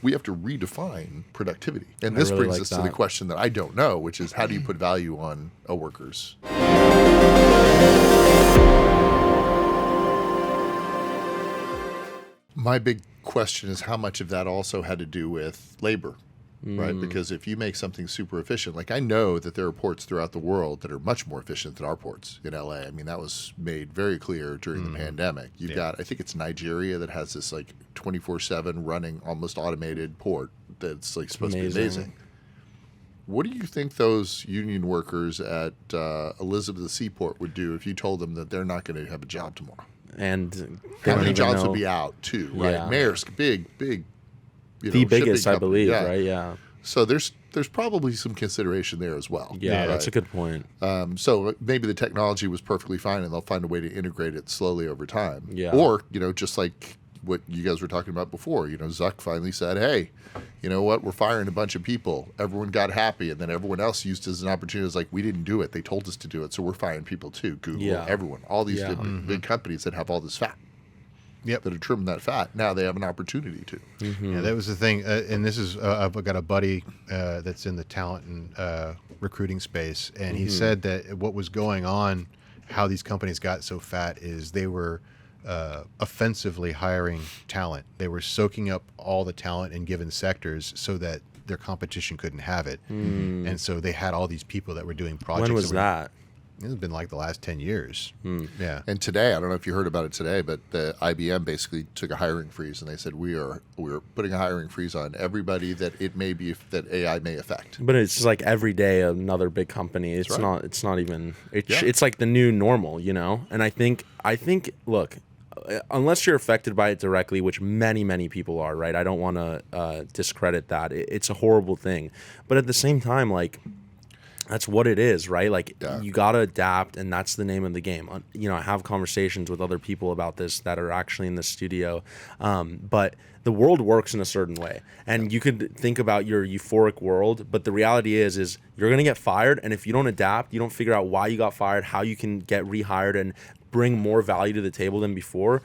we have to redefine productivity. And this brings us to the question that I don't know, which is how do you put value on a worker's? My big question is how much of that also had to do with labor, right? Because if you make something super efficient, like I know that there are ports throughout the world that are much more efficient than our ports in LA. I mean, that was made very clear during the pandemic. You've got, I think it's Nigeria that has this like 24/7 running, almost automated port that's like supposed to be amazing. What do you think those union workers at Elizabeth Seaport would do if you told them that they're not going to have a job tomorrow? And how many jobs would be out too, right? Yeah. Maersk, big, the biggest, I believe, yeah. right? Yeah. So there's probably some consideration there as well. Yeah, right? that's a good point. So maybe the technology was perfectly fine, and they'll find a way to integrate it slowly over time. Yeah. Or just like what you guys were talking about before. Zuck finally said, "Hey, you know what? We're firing a bunch of people." Everyone got happy, and then everyone else used it as an opportunity. It was like, we didn't do it. They told us to do it, so we're firing people too. Google, everyone, all these big companies that have all this fat. That are trimming that fat. Now they have an opportunity to. Yeah, that was the thing. And this is, I've got a buddy that's in the talent and recruiting space, and he said that what was going on, how these companies got so fat, is they were offensively hiring talent. They were soaking up all the talent in given sectors so that their competition couldn't have it. And so they had all these people that were doing projects. When was that? It's been like the last 10 years. Yeah. And today, I don't know if you heard about it today, but the IBM basically took a hiring freeze, and they said we're putting a hiring freeze on everybody that it may be that AI may affect. But it's like every day another big company. It's not. It's not even. It's like the new normal, And I think. Look, unless you're affected by it directly, which many people are, right? I don't want to discredit that. It's a horrible thing, but at the same time, like. That's what it is, right? Like you got to adapt, and that's the name of the game. I have conversations with other people about this that are actually in the studio, but the world works in a certain way, and you could think about your euphoric world, but the reality is you're going to get fired, and if you don't adapt, you don't figure out why you got fired, how you can get rehired and bring more value to the table than before,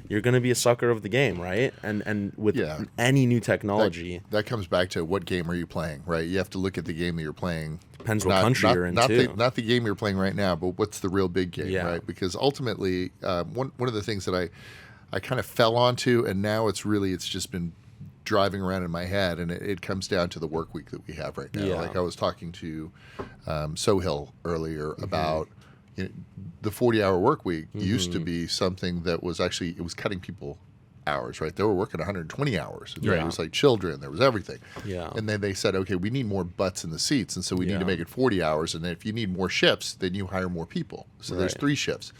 you're going to be a sucker of the game, right? And with any new technology. That comes back to what game are you playing, right? You have to look at the game that you're playing. Depends what country you're in, too. Not the game you're playing right now, but what's the real big game, right? Because ultimately, one of the things that I kind of fell onto, and now it's just been driving around in my head, and it comes down to the work week that we have right now. Like I was talking to Sohail earlier about the 40-hour work week used to be something that was actually, it was cutting people hours, right? They were working 120 hours. Right? It was like children, there was everything. Yeah. And then they said, okay, we need more butts in the seats, and so we need to make it 40 hours, and then if you need more shifts, then you hire more people. So there's 3 shifts.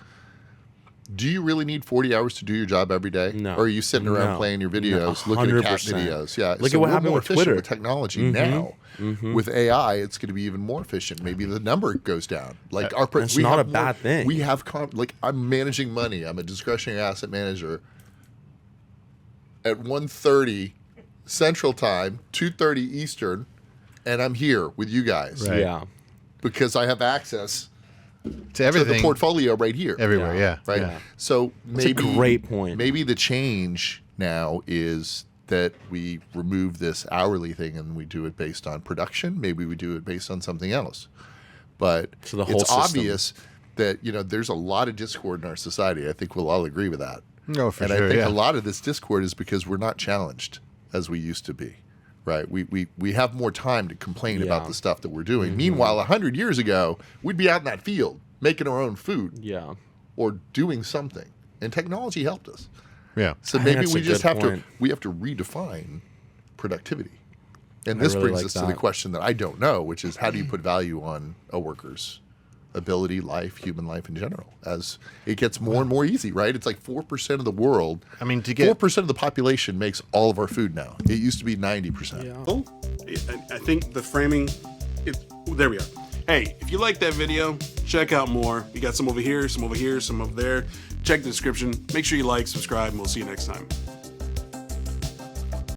Do you really need 40 hours to do your job every day? No. Or are you sitting around playing your videos, looking at cat videos? Yeah. Look at what happened with Twitter. With technology now. With AI, it's going to be even more efficient. Maybe the number goes down. Like it's not a bad thing. We have I'm managing money. I'm a discretionary asset manager. At 1:30 Central Time, 2:30 Eastern, and I'm here with you guys. Right. Yeah. Because I have access to everything, to the portfolio right here. Everywhere, Right? Yeah. So maybe That's a great point. Maybe the change now is that we remove this hourly thing and we do it based on production. Maybe we do it based on something else. But So the whole it's system. obvious that there's a lot of discord in our society. I think we'll all agree with that. No, for and sure. I think a lot of this discord is because we're not challenged as we used to be. Right, we have more time to complain about the stuff that we're doing. Meanwhile, 100 years ago, we'd be out in that field making our own food, or doing something, and technology helped us. Yeah. So maybe we just have to redefine productivity, and this brings us to the question that I don't know, which is how do you put value on a worker's ability, life, human life in general, as it gets more and more easy, right? It's like 4% of the world. I mean, 4% of the population makes all of our food now. It used to be 90%. Yeah. Well, I think the framing, there we are. Hey, if you like that video, check out more. We got some over here, some over here, some over there. Check the description. Make sure you like, subscribe, and we'll see you next time.